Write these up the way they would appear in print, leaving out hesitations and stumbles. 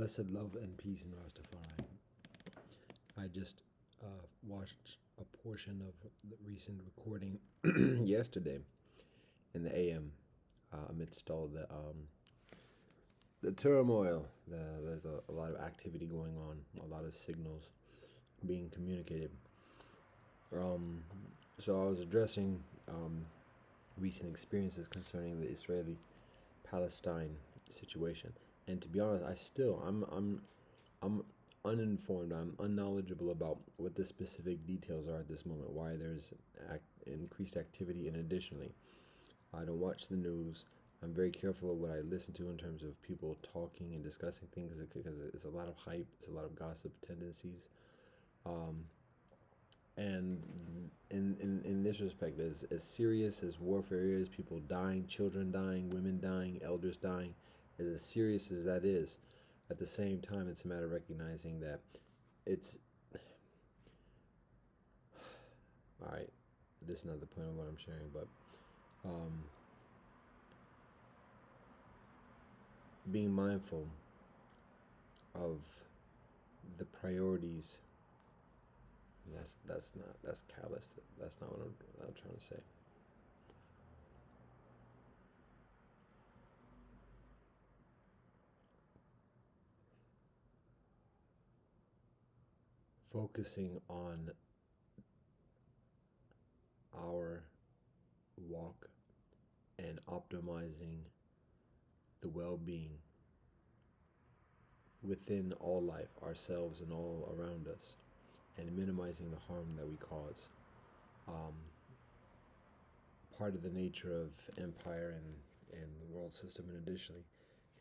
Blessed love and peace in Rastafari. I just watched a portion of the recent recording yesterday in the AM amidst all the turmoil. There's a lot of activity going on, a lot of signals being communicated. So I was addressing recent experiences concerning the Israeli-Palestine situation, and to be honest, I'm uninformed. I'm unknowledgeable about what the specific details are at this moment. Why there's increased activity, and additionally, I don't watch the news. I'm very careful of what I listen to in terms of people talking and discussing things because it's a lot of hype, it's a lot of gossip tendencies. Um, and in this respect, as serious as warfare is, people dying, children dying, women dying, elders dying, as serious as that is, at the same time, it's a matter of recognizing that it's all right. This is not the point of what I'm sharing, but um, being mindful of the priorities. That's callous. That's not what I'm trying to say. Focusing on our walk and optimizing the well-being within all life, ourselves and all around us, and minimizing the harm that we cause. Um, Part of the nature of empire and the world system, and additionally,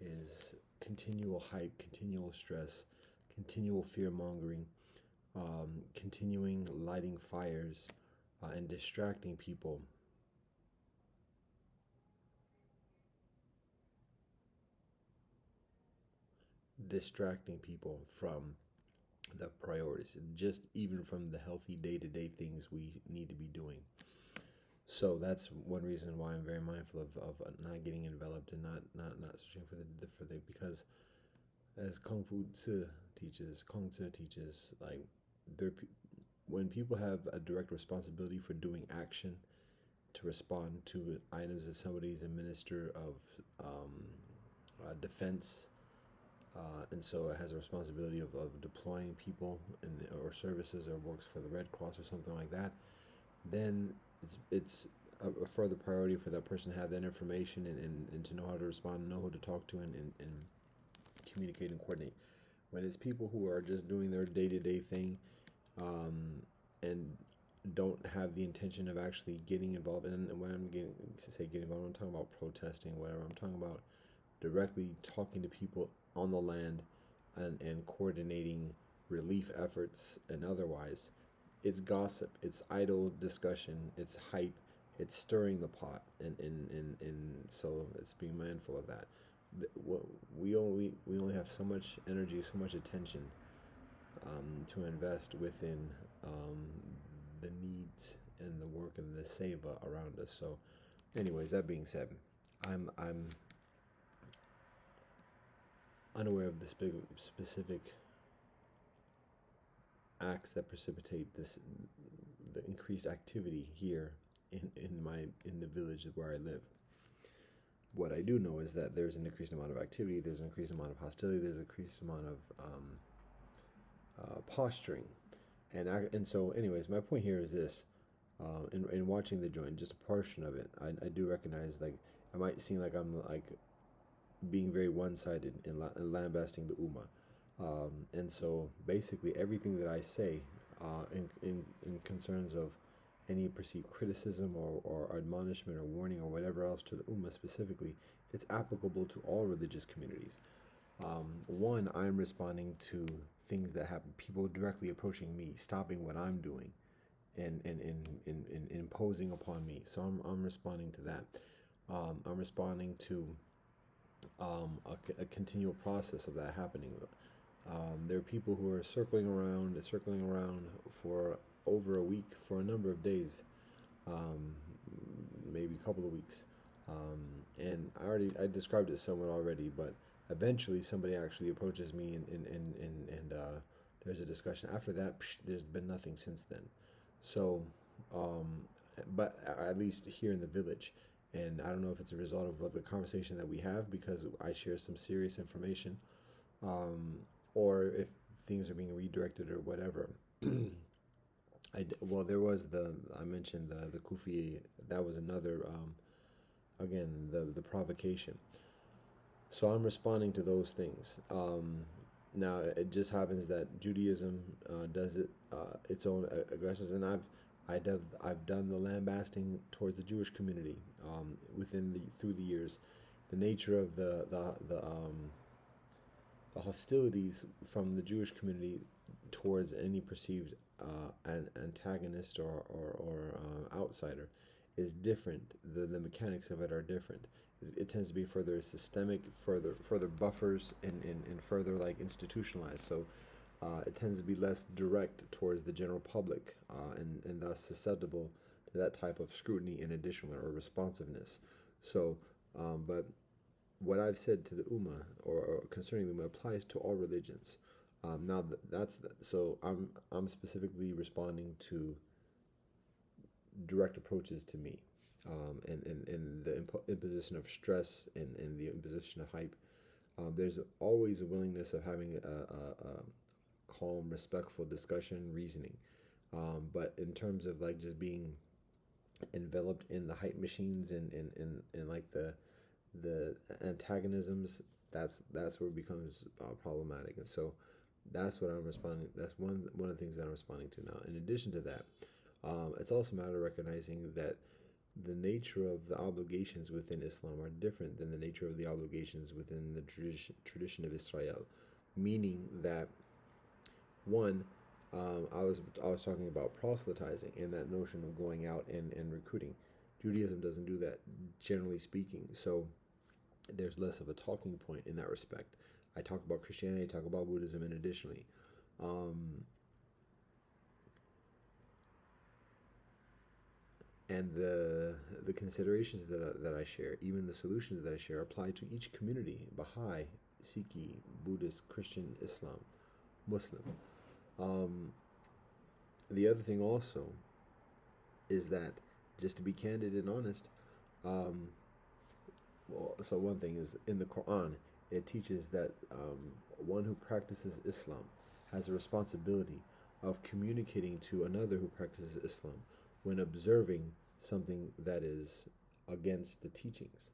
is continual hype, continual stress, continual fear mongering, continuing lighting fires, and distracting people from the priorities, just even from the healthy day-to-day things we need to be doing. So that's one reason why I'm very mindful of not getting enveloped and not searching for the because as Kung Tzu teaches, like there when people have a direct responsibility for doing action to respond to items, if somebody's a minister of defense, and so it has a responsibility of deploying people or services, or works for the Red Cross or something like that, then it's a further priority for that person to have that information and to know how to respond, know who to talk to, and communicate and coordinate. When it's people who are just doing their day-to-day thing, um, and don't have the intention of actually getting involved, and when I'm getting involved, I'm talking about protesting, whatever. I'm talking about directly talking to people on the land and coordinating relief efforts and otherwise. It's gossip, it's idle discussion, it's hype, it's stirring the pot, and so it's being mindful of that. We only have so much energy, so much attention to invest within um, the needs and the work and the seva around us. So, anyways, that being said, I'm unaware of the specific acts that precipitate the increased activity here in the village where I live. What I do know is that there's an increased amount of activity, there's an increased amount of hostility, there's an increased amount of posturing, and so, anyways, my point here is this: in watching the joint, just a portion of it, I do recognize, like, I might seem like I'm like being very one-sided in lambasting the Ummah. And so basically everything that I say in concerns of any perceived criticism or admonishment or warning or whatever else to the Ummah specifically, it's applicable to all religious communities. One, I'm responding to things that happen, people directly approaching me, stopping what I'm doing, and imposing upon me. So I'm responding to that. I'm responding to a continual process of that happening. There are people who are circling around for over a week, for a number of days, maybe a couple of weeks. And I described it somewhat already, but eventually somebody actually approaches me and there's a discussion. After that, there's been nothing since then. So, um, but at least here in the village, and I don't know if it's a result of what the conversation that we have because I share some serious information, um, or if things are being redirected or whatever. Well, there was the I mentioned the kufi. That was another again the provocation. So I'm responding to those things. Now it just happens that Judaism does it its own aggressions, and I've done the lambasting towards the Jewish community within the through the years. The nature of the hostilities from the Jewish community towards any perceived antagonist or outsider is different. The mechanics of it are different. It tends to be further systemic, further buffers, and further like institutionalized. So it tends to be less direct towards the general public, and thus susceptible to that type of scrutiny in addition or responsiveness. So, but what I've said to the Ummah or concerning the Ummah applies to all religions. Now so I'm specifically responding to direct approaches to me, and the imposition of stress and the imposition of hype. There's always a willingness of having a calm, respectful discussion, reasoning. But in terms of like just being enveloped in the hype machines and like the antagonisms, that's where it becomes problematic. And so that's what I'm responding. That's one of the things that I'm responding to now. In addition to that, it's also a matter of recognizing that the nature of the obligations within Islam are different than the nature of the obligations within the tradition of Israel. Meaning that one, I was talking about proselytizing and that notion of going out and recruiting. Judaism doesn't do that, generally speaking. So there's less of a talking point in that respect. I talk about Christianity, I talk about Buddhism, and additionally, um, and the considerations that I share, even the solutions that I share, apply to each community: Baha'i, Sikhi, Buddhist, Christian, Islam, Muslim. Um, the other thing also is that, just to be candid and honest, um, well, so one thing is in the Quran, it teaches that one who practices Islam has a responsibility of communicating to another who practices Islam when observing something that is against the teachings,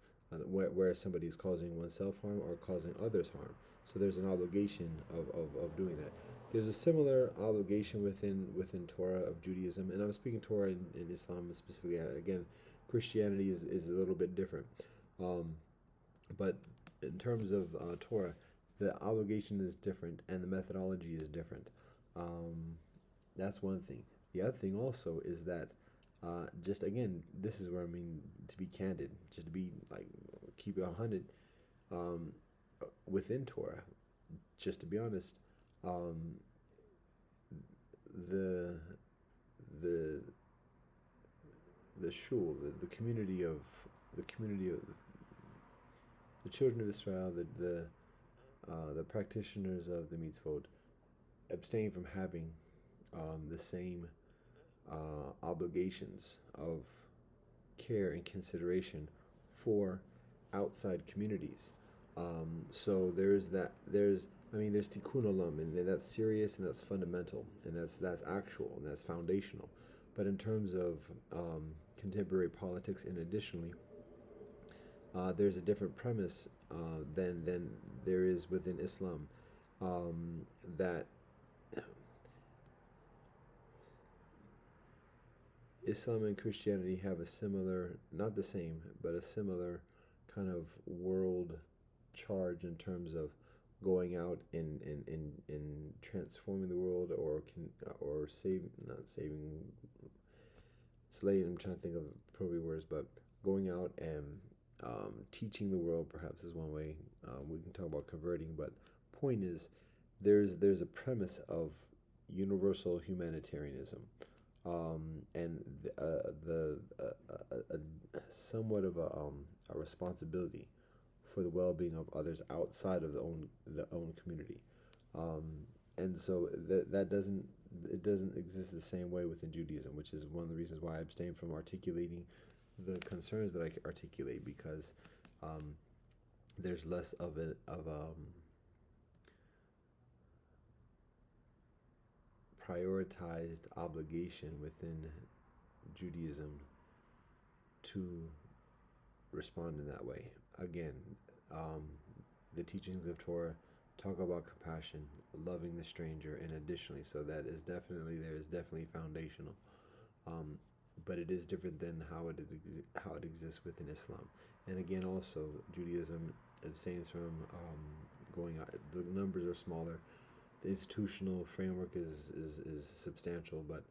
where somebody is causing oneself harm or causing others harm. So there's an obligation of doing that. There's a similar obligation within Torah of Judaism, and I'm speaking Torah in Islam specifically. Again, Christianity is a little bit different. Um, but in terms of Torah, the obligation is different and the methodology is different. Um, that's one thing. The other thing also is that just again, this is where I mean to be candid, just to be like keep it 100 um, within Torah. Just to be honest, um, the the the shul, the community of the children of Israel, the practitioners of the mitzvot abstain from having the same obligations of care and consideration for outside communities. So there's that. There's tikkun olam, and that's serious and that's fundamental and that's actual and that's foundational. But in terms of contemporary politics, and additionally, there's a different premise than there is within Islam. That Islam and Christianity have a similar, not the same, but a similar kind of world charge in terms of going out and transforming the world, or not saving, slaying. I'm trying to think of appropriate words, but going out and teaching the world perhaps is one way. We can talk about converting, but point is, there's a premise of universal humanitarianism, and the somewhat of a responsibility for the well-being of others outside of the own community. Um, and so that doesn't it doesn't exist the same way within Judaism, which is one of the reasons why I abstain from articulating the concerns that I articulate, because um, there's less of prioritized obligation within Judaism to respond in that way. Again, um, the teachings of Torah talk about compassion, loving the stranger, and additionally, so that is definitely there is definitely foundational. Um, but it is different than how it exists within Islam. And again, also Judaism abstains from going out. The numbers are smaller. The institutional framework is substantial, but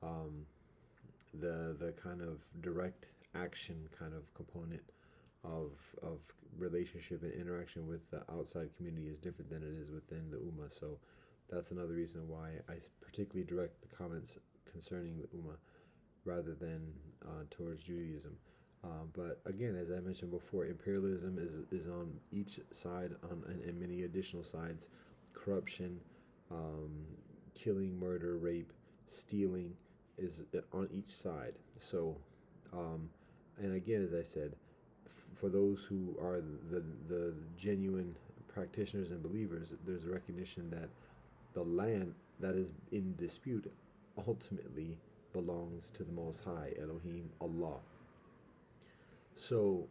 um, the kind of direct action kind of component of of relationship and interaction with the outside community is different than it is within the Ummah. So that's another reason why I particularly direct the comments concerning the Ummah rather than towards Judaism. But again, as I mentioned before, imperialism is on each side, and many additional sides. Corruption, um, killing, murder, rape, stealing is on each side. So, and again, as I said, for those who are the genuine practitioners and believers, there's a recognition that the land that is in dispute ultimately belongs to the Most High, Elohim, Allah. So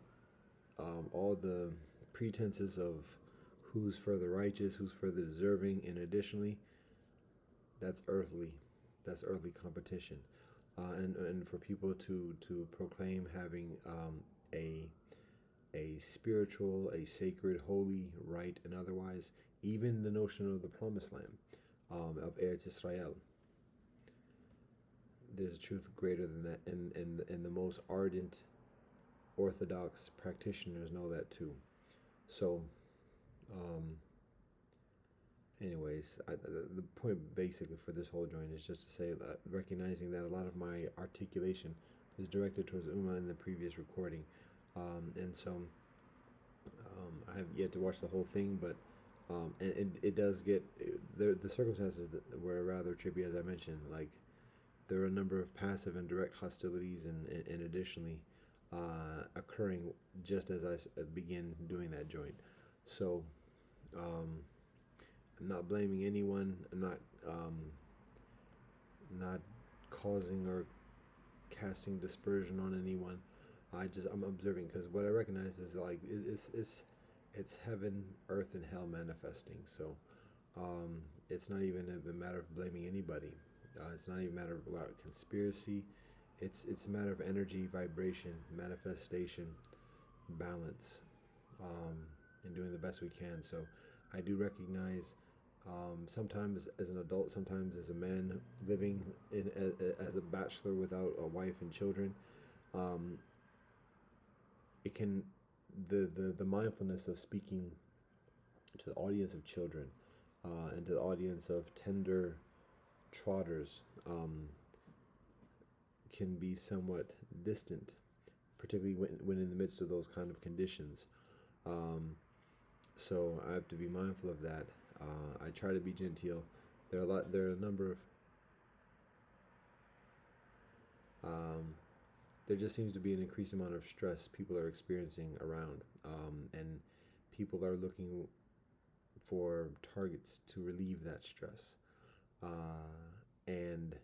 all the pretenses of who's further righteous, who's further deserving, and additionally, that's earthly. That's earthly competition. And for people to proclaim having a spiritual, a sacred, holy right, and otherwise, even the notion of the promised land, of Eretz Israel, there's a truth greater than that, and the most ardent Orthodox practitioners know that too. So, um, anyways, the point basically for this whole joint is just to say that recognizing that a lot of my articulation is directed towards Ummah in the previous recording, and so I have yet to watch the whole thing, but and it does get the circumstances that were rather trippy, as I mentioned. Like, there are a number of passive and direct hostilities, and additionally occurring just as I begin doing that joint. So I'm not blaming anyone. I'm not causing or casting dispersion on anyone. I'm observing, because what I recognize is like it's heaven, earth, and hell manifesting. So it's not even a matter of blaming anybody. It's not even a matter about conspiracy. It's a matter of energy, vibration, manifestation, balance, and doing the best we can. So I do recognize, sometimes as an adult, sometimes as a man living as a bachelor without a wife and children, it can the mindfulness of speaking to the audience of children, and to the audience of tender trotters, can be somewhat distant, particularly when in the midst of those kind of conditions. So I have to be mindful of that. I try to be genteel. There are a number of there just seems to be an increased amount of stress people are experiencing around, and people are looking for targets to relieve that stress. And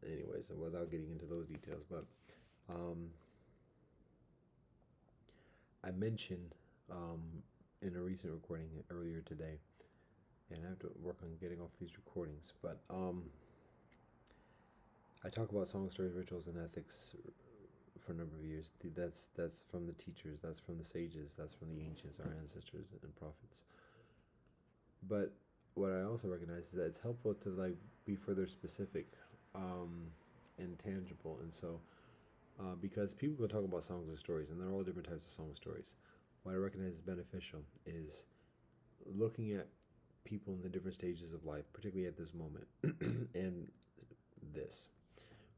anyways, without getting into those details, but I mentioned in a recent recording earlier today, and I have to work on getting off these recordings, but I talk about song stories, rituals, and ethics for a number of years. That's from the teachers, that's from the sages, that's from the ancients, our ancestors and prophets. But what I also recognize is that it's helpful to like be further specific, and tangible. And so because people can talk about songs and stories, and there are all different types of song stories, what I recognize is beneficial is looking at people in the different stages of life, particularly at this moment. And this,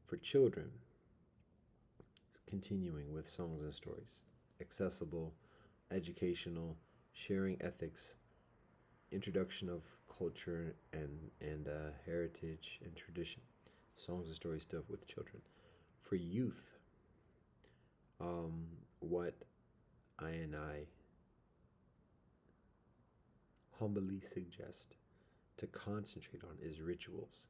for children, continuing with songs and stories, accessible, educational, sharing ethics, introduction of culture and heritage and tradition, songs and story stuff with children. For youth, what I humbly suggest to concentrate on is rituals,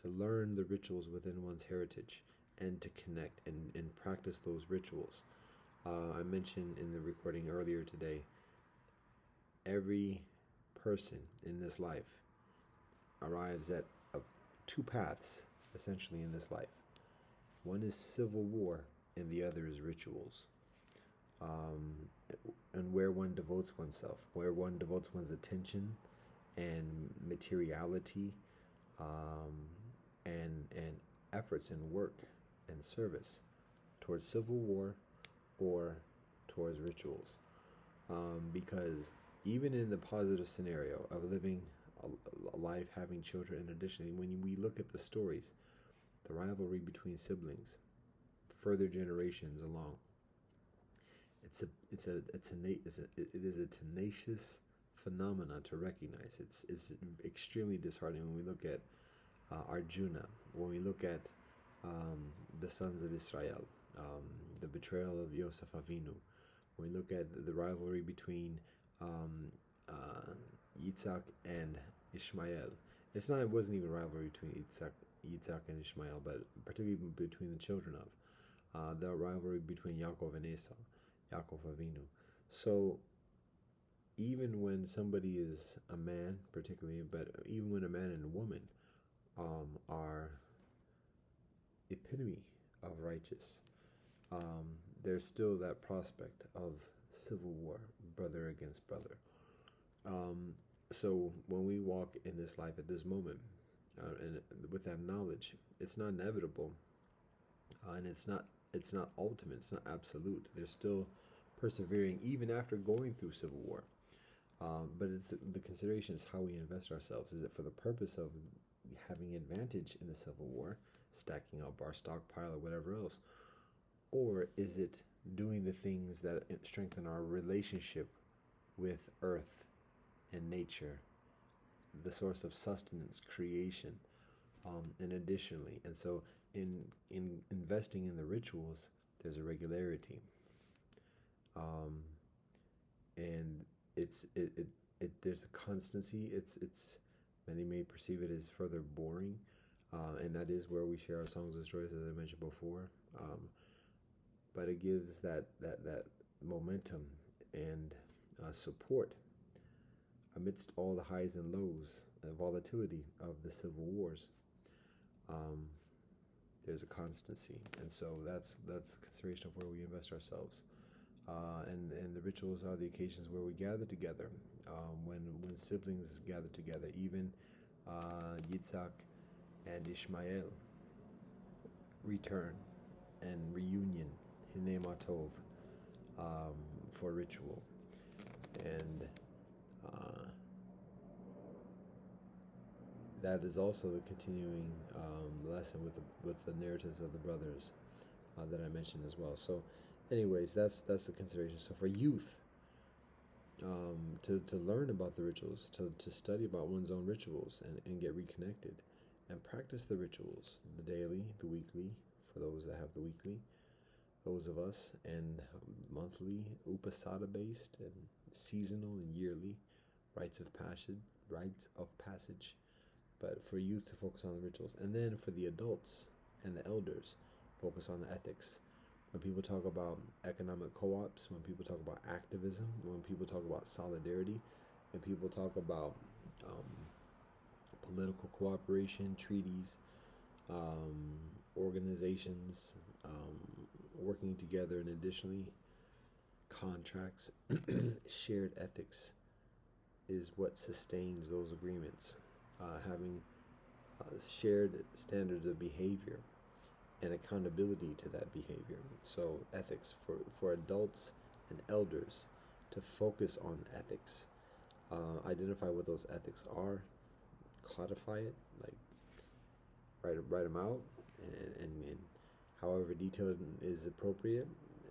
to learn the rituals within one's heritage and to connect and practice those rituals. I mentioned in the recording earlier today, every person in this life arrives at two paths essentially in this life. One is civil war, and the other is rituals. Um, and where one devotes oneself, where one devotes one's attention and materiality, um, and efforts and work and service towards civil war or towards rituals. Because even in the positive scenario of living a life, having children, and additionally, when we look at the stories, the rivalry between siblings, further generations along, it is a tenacious phenomena to recognize. It's extremely disheartening when we look at Arjuna, when we look at the sons of Israel, the betrayal of Yosef Avinu, when we look at the rivalry between Yitzhak and Ishmael. It wasn't even a rivalry between Yitzhak and Ishmael, but particularly between the children of the rivalry between Yaakov and Esau, Yaakov Avinu. So even when somebody is a man, particularly, but even when a man and a woman are epitome of righteous, there's still that prospect of civil war, brother against brother. So when we walk in this life at this moment, and with that knowledge, it's not inevitable, and it's not ultimate. It's not absolute. There's still persevering even after going through civil war. But it's the consideration is how we invest ourselves. Is it for the purpose of having advantage in the civil war, stacking up our stockpile or whatever else, or is it doing the things that strengthen our relationship with earth and nature, the source of sustenance, creation, and additionally, and so in investing in the rituals, there's a regularity, and there's a constancy. It's many may perceive it as further boring, and that is where we share our songs and stories, as I mentioned before. But it gives that momentum and support amidst all the highs and lows and volatility of the civil wars. There's a constancy, and so that's consideration of where we invest ourselves. And the rituals are the occasions where we gather together, when siblings gather together, even Yitzhak and Ishmael return and reunion, Hine Matov, for ritual. And that is also the continuing lesson with the narratives of the brothers that I mentioned as well. So anyways, that's the consideration. So for youth, to learn about the rituals, to study about one's own rituals and get reconnected and practice the rituals, the daily, the weekly, for those that have the weekly, those of us, and monthly, upasada based and seasonal and yearly rites of passage. But for youth to focus on the rituals, and then for the adults and the elders, focus on the ethics. When people talk about economic co-ops, when people talk about activism, when people talk about solidarity, when people talk about political cooperation, treaties, organizations working together, and additionally contracts, shared ethics is what sustains those agreements. Having shared standards of behavior and accountability to that behavior. So ethics for adults and elders to focus on ethics, identify what those ethics are, codify it, like write them out, and however detailed is appropriate,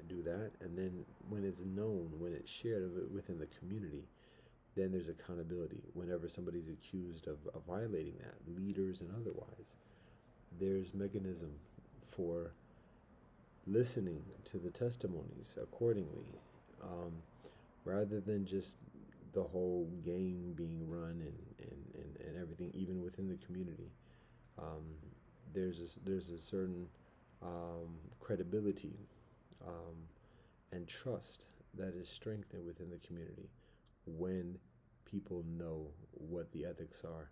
do that, and then when it's known, when it's shared within the community, then there's accountability. Whenever somebody's accused of violating that, leaders and otherwise, there's mechanism for listening to the testimonies accordingly, um, rather than just the whole game being run and everything, even within the community. Um, there's a certain credibility um, and trust that is strengthened within the community when people know what the ethics are,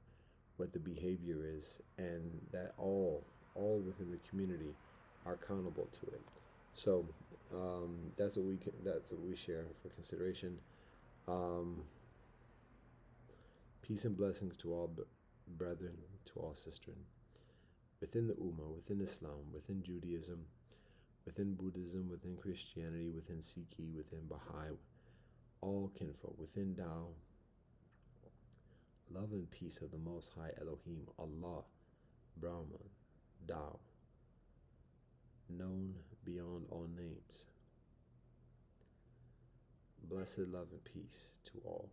what the behavior is, and that all within the community are accountable to it. So that's what we share for consideration. Um, Peace and blessings to all brethren, to all sistren, within the Ummah, within Islam, within Judaism, within Buddhism, within Christianity, within Sikhi, within Baha'i, all kinfolk, within Tao. Love and peace of the Most High Elohim, Allah, Brahman, Tao, known beyond all names. Blessed love and peace to all.